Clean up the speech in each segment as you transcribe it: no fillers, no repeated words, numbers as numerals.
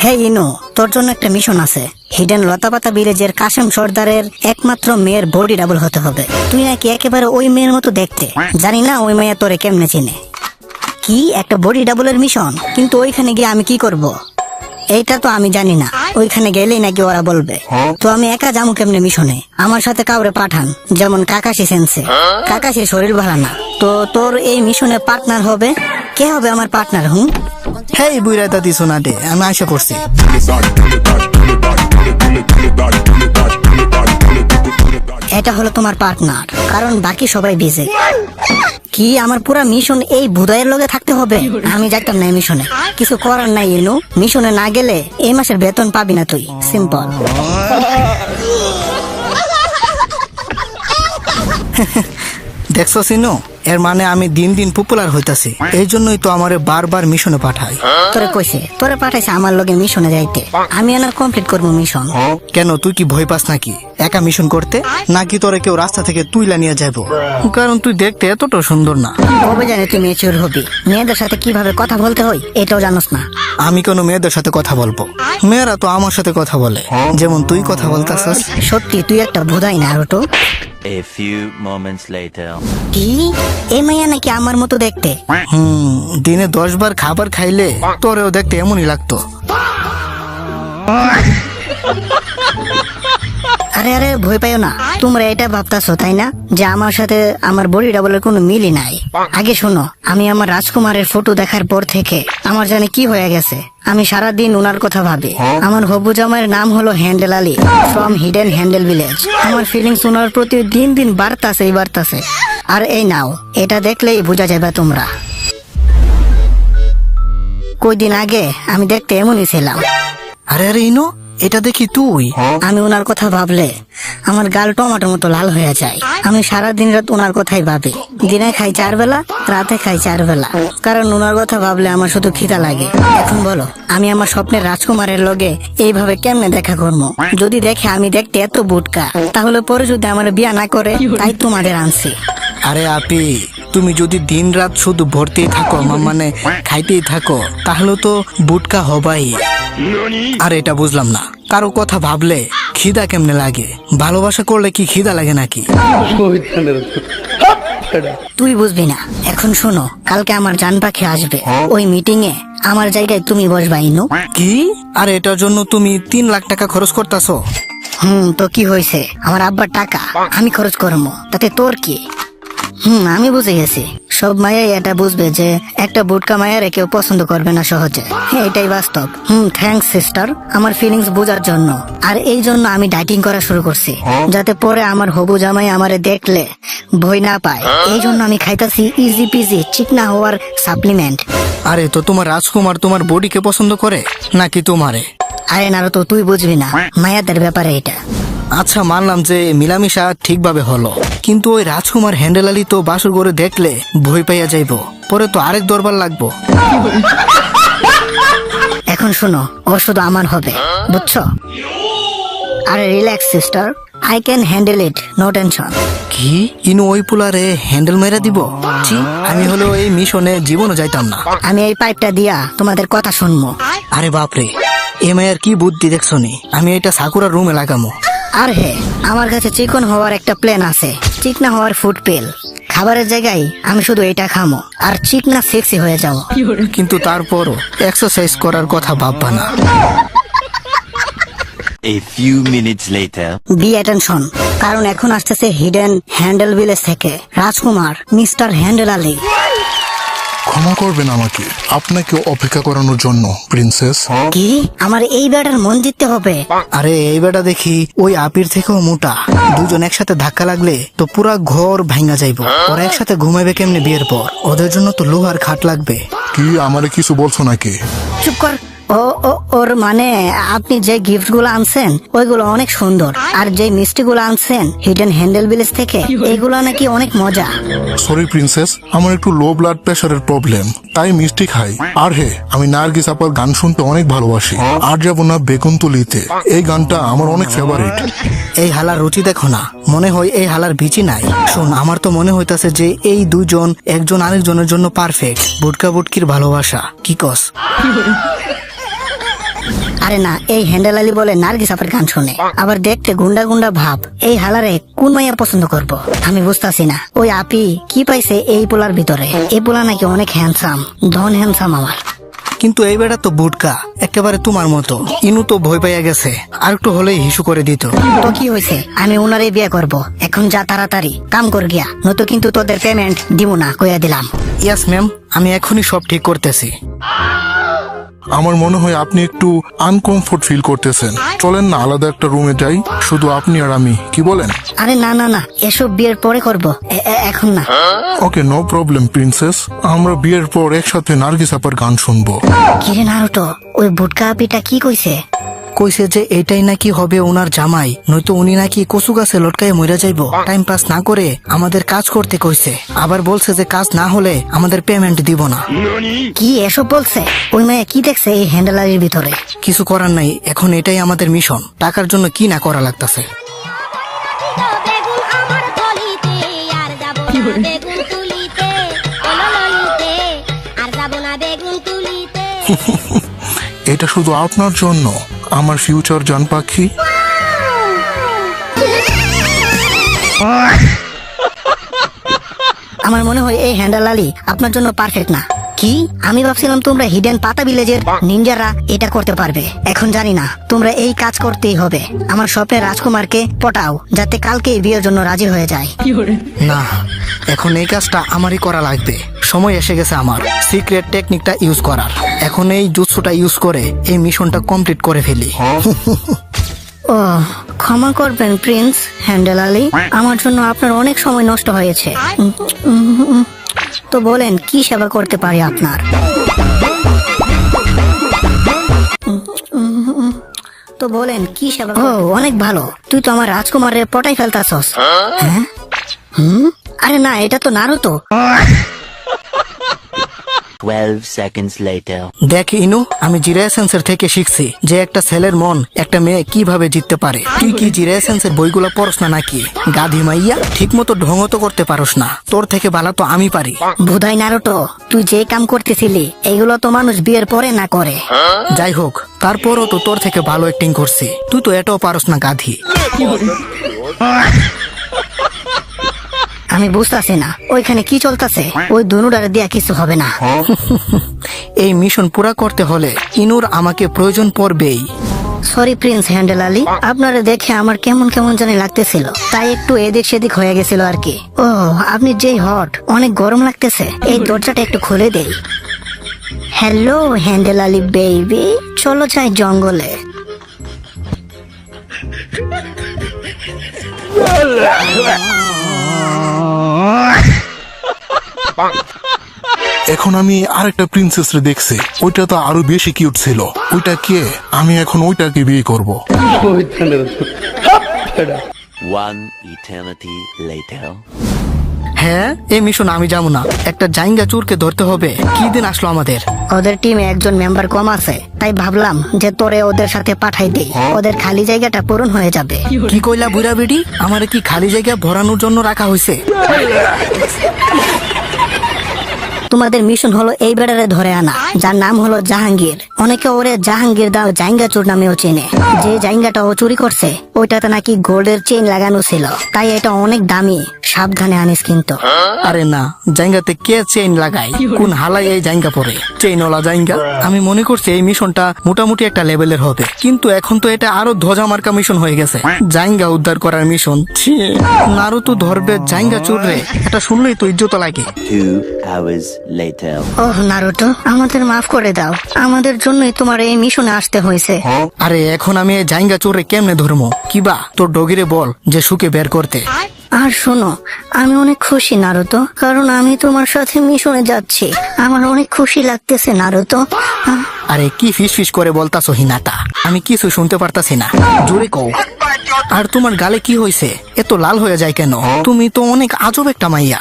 হে ইনু, তোর জন্য একটা মিশন আছে। হিডেন লতাপাতা ভিলেজের কাশেম সর্দারের একমাত্র মেয়ের বডি ডাবল হতে হবে। তুই নাকি একেবারে ওই মেয়ের মতো দেখতে। জানি না ওই মেয়ে তোরে কেমনে চিনে। কি একটা বডি ডাবলের মিশন? কিন্তু ওইখানে গিয়ে আমি কি করব? এইটা তো আমি জানি না। ওইখানে গেলেই নাকি ওরা বলবে। তো আমি একা যাবো কেমনে মিশনে? আমার সাথে কাউরে পাঠান, যেমন কাকাশি সেন্সে। কাকাশির শরীর ভালো না। তো তোর এই মিশনে পার্টনার হবে কে? হবে আমার পার্টনার? হেই বুইরা দাদি সোনাডে, আমি আশা করছি। এটা হলো তোমার পার্টনার, কারণ বাকি সবাই বিজি। কি আমার পুরা মিশন এই বুধাইয়ের লগে থাকতে হবে? আমি যাইতাম না এই মিশনে। কিছু করার নাই ইনু, মিশনে না গেলে এই মাসের বেতন পাবি না তুই। সিম্পল। দেখছো সিনো, এর মানে আমি দিন দিন পপুলার হইতাছি। এই জন্যই তো আমারে বারবার মিশনে পাঠাই। তোরে কইছে, তোরে পাঠাইছে আমার লগে মিশনে যাইতে। আমি এনার কমপ্লিট করবো মিশন। কেন, তুই কি ভয় পাস নাকি একা মিশন করতে? নাকি তোরে কেউ রাস্তা থেকে তুইলা নিয়ে যাবো? কারণ তুই দেখতে এতটা সুন্দর না। কবে জানি তুই ম্যাচিউর হবি? মেয়েদের সাথে কিভাবে কথা বলতে হয় এটাও জানোস না। আমি কোনো মেয়েদের সাথে কথা বলবো? মেয়েরা তো আমার সাথে কথা বলে, যেমন তুই কথা বলতাছস। সত্যি তুই একটা বুধাই না Ruto. A few moments later. কি এই মাইয়া নাকি আমার মতো দেখতে? দিনে 10 বার খাবার খাইলে তোরেও দেখতে এমনই লাগতো। আরে আরে ভয় পাইও না। তোমরা এটা ভাবতাছো তাই না যে আমার সাথে আমার বডি ডাবলের কোনো মিলই নাই? আগে শোনো, আমি আমার রাজকুমারের ফটো দেখার পর থেকে আমার জানি কি হয়ে গেছে। আমি সারাদিন ওনার কথা ভাবি। আমার হবু জামাইয়ের নাম হলো handle Ali from hidden handle village. আমার ফিলিংস ওনার প্রতি দিন দিন বাড়তাছে। আর এই নাও, এটা দেখলেই বোঝা যাবে তোমরা। কয়দিন আগে আমি দেখতে এমনই ছিলাম। আরে আরে ইনো, এটা দেখি তুই। আমি ওনার কথা ভাবলে আমার গাল টমাটোর মতো লাল হয়ে যায়। আমি সারাদিন রাত ওনার কথাই ভাবি। দিনে খাই 4 বেলা, রাতে খাই 4 বেলা। কারণ ওনার কথা ভাবলে আমার শুধু খিদা লাগে। এখন বলো, আমি আমার স্বপ্নের রাজকুমারের লগে এইভাবে কেমনে দেখা করবো? যদি দেখে আমি দেখতে এত বুটকা, তাহলে পরে যদি আমার বিয়া না করে, তাই তোমাদের আনছি। আরে আপি, তুমি যদি দিন রাত শুধু ভরতেই থাকো, মানে খাইতেই থাকো, তাহলে তো বুটকা হবাই। আর এটা বুঝলাম না, কারো কথা ভাবলে খিদা কেমনে লাগে? ভালোবাসা করলে কি খিদা লাগে নাকি? তুই বুঝবি না। এখন শোনো, কালকে আমার জান পাখি আসবে। ওই মিটিং এ আমার জায়গায় তুমি বসবা ইনু। কি? আর এটার জন্য তুমি 3 লাখ টাকা খরচ করতেছো? তো কি হয়েছে? আমার আব্বার টাকা আমি খরচ করবো, তাতে তোর কি? আমি বুঝে গেছি। সব মায়াই এটা বুঝবে যে একটা বুটকা মায়ারে কেউ পছন্দ করবে না সহজে। হ্যাঁ, এটাই বাস্তব। থ্যাঙ্কস সিস্টার, আমার ফিলিংস বোঝার জন্য। আর এই জন্য আমি ডাইটিং করা শুরু করছি, যাতে পরে আমার হবু জামাই আমারে দেখলে ভয় না পায়। এই জন্য আমি খাইতাছি ইজি পিজি চিকনা হওয়ার সাপ্লিমেন্ট। আরে তো তোমার রাজকুমার তোমার বডিকে পছন্দ করে নাকি তোমারে? আরে না তো তুই বুঝবি না, মায়াদের ব্যাপারে এটা। আচ্ছা, মানলাম যে মিলামিশা ঠিকভাবে হলো, কিন্তু ওই রাজকুমার হ্যান্ডেল আলী তো বাসর করে দেখলে ভয় পাইয়া যাইব, পরে তো আরেক দরবার লাগবো। এখন শোনো, ও শুধু আমার হবে, বুঝছো? আরে relax sister, I can handle it, no tension. কি ইনু ওই পুলারে হ্যান্ডেল মেরা দিব? ছি, আমি হলো এই মিশনে জীবনও যাইতাম না। আমি এই পাইপটা দিয়া তোমাদের কথা শুনবো। আরে বাপরে, এ মায়ের কি বুদ্ধি দেখছো নি? আমি এটা সাকুরার রুমে লাগামো। আর হ্যাঁ, আমার কাছে চিকন হওয়ার একটা প্ল্যান আছে। চিকনা হওয়ার ফুড পেল খাবারের জায়গায় আমি শুধু এটা খামো আর চিকনা সেক্সি হয়ে যাবো। কিন্তু তারপরও এক্সারসাইজ করার কথা ভাববা না। A few minutes later. Be attention, কারণ এখন আসতেছে হিডেন হ্যান্ডেল ভিলেজ থেকে রাজকুমার মিস্টার হ্যান্ডেল আলী। ক্ষমা করবেন আমাকে আপনাকে অপেক্ষা করানোর জন্য প্রিন্সেস। কি আমার এই ব্যাটার মন জিততে হবে? আরে এই বেটা দেখি ওই আপির থেকেও মোটা। দুজন একসাথে ধাক্কা লাগলে তো পুরা ঘর ভাঙা যাইবো। ওরা একসাথে ঘুমাবে কেমনে বিয়ের পর? ওদের জন্য তো লোহার খাট লাগবে। কি আমারে কিছু বলছো নাকি? চুপ কর। ওর মানে আপনি যে গিফট গুলো আনছেন ওইগুলো অনেক সুন্দর, আর যে মিষ্টি গুলো আনছেন হিডেন হ্যান্ডেল ভিলেজ থেকে এগুলো নাকি অনেক মজা। সরি প্রিন্সেস, আমার একটু লো ব্লাড প্রেশারের প্রবলেম, তাই মিষ্টি খাই। আর হে, আমি নার্গিস আপার গান শুনতে অনেক ভালোবাসি। আর যাবো না বেগুনতুলিতে, এই গানটা আমার অনেক ফেভারিট। এই হালার রুচি দেখো না, মনে হয় এই হালার বিচি নাই। শোন, আমার তো মনে হইতাছে যে এই দুজন একজন আরেকজনের জন্য পারফেক্ট। বুটকা বুটকির ভালোবাসা, কি কস? আরে না, এই হ্যান্ডেল আলী বলে নার্গিস আপার গান শুনে, আবার দেখতে গুন্ডা গুন্ডা ভাব। এই হালারে কোন মাইয়া পছন্দ করব আমি বুঝতাছি না। ওই আপি কি পাইছে এই পোলার ভিতরে? এই পোলা নাকি অনেক হ্যান্ডসাম, ধন হ্যান্ডসাম আমার। কিন্তু এই বেটা তো বুটকা, একেবারে তোমার মতো। ইনু তো ভয় পাইয়া গেছে, আর একটু হলেই হিসু করে দিত। তো কি হয়েছে, আমি ওনারে বিয়ে করব। এখন যা তাড়াতাড়ি কাম কর গিয়া, নয়তো কিন্তু তোদের পেমেন্ট দিব না, কইয়া দিলাম। ইয়াস ম্যাম, আমি এখনই সব ঠিক করতেছি। আমার মনে হয় আপনি একটু আনকমফোর্ট ফিল করতেছেন। চলেন না আলাদা একটা রুমে যাই, শুধু আপনি আর আমি, কি বলেন? আরে না না না, এসব বিয়ের পরে করব, এখন না। ওকে, নো প্রবলেম প্রিন্সেস। আমরা বিয়ের পর একসাথে নার্গিস আপার গান শুনবো। কিরে নারুটো, ওই বুটকা আপিটা কি কইছে? কইছে যে এটাই নাকি হবে ওনার জামাই, নয়তো উনি নাকি কচু গাছে লটকায় মরে যাইবো। টাইম পাস না করে আমাদের কাজ করতে কইছে, আবার বলছে যে কাজ না হলে আমাদের পেমেন্ট দিব না। কি এসব বলছে? ওই মেয়ে কি দেখছে এই হ্যান্ডেলারির ভিতরে? কিছু করার নাই, এখন এটাই আমাদের মিশন। টাকার জন্য কি না করা লাগতাছে। বেগুন আমার থলিতে আর যাব না বেগুন তুলিতে ওললিতে আর যাব না বেগুন তুলিতে। এটা শুধু আপনার জন্য, আমার ফিউচার জান পাখি। আমার মনে হয় এই হ্যান্ডেল আলী আপনার জন্য পারফেক্ট না। কি, আমি ভাবছিলাম তোমরা হিডেন পাতা ভিলেজের নিনজারা এটা করতে পারবে। এখন জানি না, তোমরা এই কাজ করতেই হবে। আমার স্বপ্নের রাজকুমারকে পটাও, যাতে কালকেই বিয়ের জন্য রাজি হয়ে যায়। না, এখন এই কাজটা আমারই করা লাগবে। সময় এসে গেছে আমার সিক্রেট টেকনিকটা ইউজ করার। এখন এই জুৎসুটা ইউজ করে এই মিশনটা কমপ্লিট করে ফেলি। ও, ক্ষমা করবেন প্রিন্স হ্যান্ডেল আলী, আমার জন্য আপনার অনেক সময় নষ্ট হয়েছে। তো বলেন কি সেবা করতে পারি আপনার? তো বলেন কি সেবা? ও, অনেক ভালো, তুই তো আমার রাজকুমারের পটাই ফেলতাছস। হ্যাঁ, আরে না, এটা তো নারুতো। 12 seconds later. দেখ ইনু, আমি জিরা এসেন্সের থেকে শিখছি যে একটা ছেলের মন একটা মেয়ে কিভাবে জিততে পারে। তুই কি জিরা এসেন্সের বইগুলো পড়স না নাকি? গাধি মাইয়া, ঠিক মতো ঢং তো করতে পারস না। তোর থেকে ভালো তো আমি পারি। বুধাই নারুটো, তুই যে কাম করতেছিলি এইগুলো তো মানুষ বিয়ের পরে না করে। যাই হোক, তারপরও তো তোর থেকে ভালো অ্যাক্টিং করছি। তুই তো এটাও পারস না, গাধি। আমি বুঝতেছি না ওইখানে কি চলতেছে। ওই দুনুডারে দিয়া কিছু হবে না। এই মিশন পুরা করতে হলে ইনুর আমাকে প্রয়োজন পড়বেই। সরি প্রিন্স হ্যান্ডেল আলী, আপনারা দেখে আমার কেমন কেমন জানি লাগতেছিল, তাই একটু এদিক সেদিক হয়ে গেছিল আর কি। ও, আপনি যেই হট, অনেক গরম লাগতেছে। এই দরজাটা একটু খুলে দেই। হ্যালো হ্যান্ডেল আলী বেবি, চলো যাই জঙ্গলে। এখন আমি আরেকটা প্রিন্সেস রে দেখছি, ওইটা তো আরো বেশি কিউট ছিল। ওইটা কে? আমি এখন ওইটাকে বিয়ে করব। 1 eternity later. হ্যাঁ, এই মিশন আমি যাবো না। একটা জাইঙ্গা চোরকে ধরতে হবে। কি দিন আসলো আমাদের? ওদের টিমে একজন মেম্বার কম আছে, তাই ভাবলাম যে তোরে ওদের সাথে পাঠাই দেই, ওদের খালি জায়গাটা পূরণ হয়ে যাবে। কি কইলা বুড়া বেটি? আমার কি খালি জায়গা ভরানোর জন্য রাখা হয়েছে? তোমাদের মিশন হলো এই বেড়ারে ধরে আনা, যার নাম হলো জাহাঙ্গীর। অনেকে ওরে জাহাঙ্গীর দাও জাইঙ্গা চোর নামেও চেনে। যে জাইঙ্গাটা ও চুরি করছে ওইটাতে নাকি গোল্ডের চেইন লাগানো ছিল, তাই এটা অনেক দামি, সাবধানে আনিস কিন্তু। আরে না, জাইঙ্গাতে কে চেইন লাগায়? কোন হালাই এই জাইঙ্গা পরে? চেইনওয়ালা জাইঙ্গা। আমি মনে করছি এই মিশনটা মোটামুটি একটা লেভেলের হবে, কিন্তু এখন তো এটা আরো ধ্বজা মার্কা মিশন হয়ে গেছে। জাইঙ্গা উদ্ধার করার মিশন। নারুতো ধরবে জাইঙ্গা চোর রে, এটা শুনলেই তো ইজ্জত লাগে। 2 hours later. ওহ নারুটো, আমাদের মাফ করে দাও, আমাদের জন্যই তোমার এই মিশনে আসতে হয়েছে। আরে এখন আমি এই জাইঙ্গা চোরে কেমনে ধরবো? কিবা তোর ডগিরে বল যে সুকে বের করতে। আর শোনো, আমি অনেক খুশি নারুতো, কারণ আমি তোমার সাথে মিশনে যাচ্ছি। আমার অনেক খুশি লাগতেছে নারুতো। আরে কি ফিস ফিস করে বলতাছো হিনাতা? আমি কিছু শুনতে পারতাছি না, জোরে কও। আর তোমার গালে কি হয়েছে? এত লাল হয়ে যায় কেন? তুমি তো অনেক আজব একটা মাইয়া।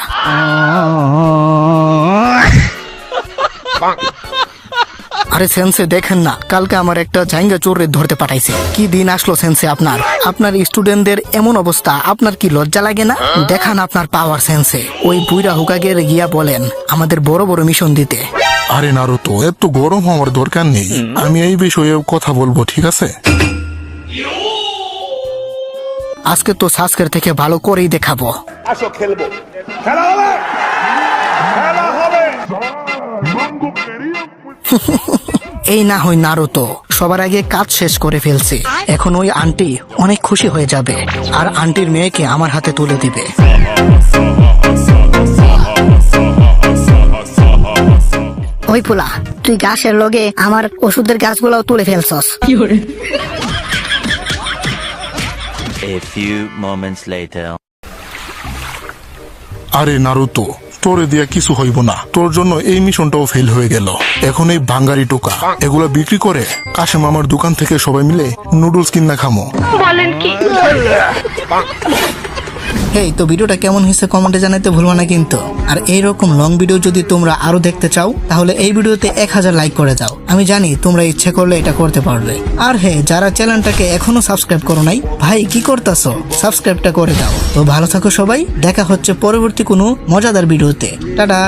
আরে সেন্সে দেখেন না, কালকে আমার একটা জাইঙ্গা চোরে ধরতে পাঠাইছে। কি দিন আসলো সেন্সে আপনার? আপনার স্টুডেন্টদের এমন অবস্থা, আপনার কি লজ্জা লাগে না? দেখান আপনার পাওয়ার সেন্সে। ওই বুইরা হুকাগের গিয়া বলেন আমাদের বড় বড় মিশন দিতে। আরে নারুতো, এত গরম হওয়ার দরকার নেই, আমি এই বিষয়ে কথা বলবো, ঠিক আছে? আজকে তো সাসকের থেকে ভালো করেই দেখাবো। আসো খেলবো, খেলা হবে, খেলা হবে। এই না হয় নারুতো, সবার আগে কাজ শেষ করে ফেলছি। এখন ওই আন্টি অনেক খুশি হয়ে যাবে আর আন্টির মেয়েকে আমার হাতে তুলে দিবে। ওই পোলা, তুই গাছের লগে আমার ওষুধের গাছগুলাও তুলে ফেলছস। A few moments later. আরে নারুতো, তোরে দিয়া কিছু হইব না, তোর জন্য এই মিশনটাও ফেল হয়ে গেল। এখন এই ভাঙ্গারি টোকা এগুলা বিক্রি করে কাশেম আমার দোকান থেকে সবাই মিলে নুডলস কিনা খামো। এই তো ভিডিওটা কেমন হয়েছে কমেন্টে জানাতে ভুলবা না কিন্তু। আর এইরকম লং ভিডিও যদি তোমরা আরো দেখতে চাও তাহলে এই ভিডিওতে 1000 লাইক করে দাও। আমি জানি তোমরা ইচ্ছে করলে এটা করতে পারবে। আর হ্যাঁ, যারা চ্যানেলটাকে এখনো সাবস্ক্রাইব করো নাই, ভাই কি করতেছো, সাবস্ক্রাইবটা করে দাও। তো ভালো থাকো সবাই, দেখা হচ্ছে পরবর্তী কোনো মজাদার ভিডিওতে। টাটা।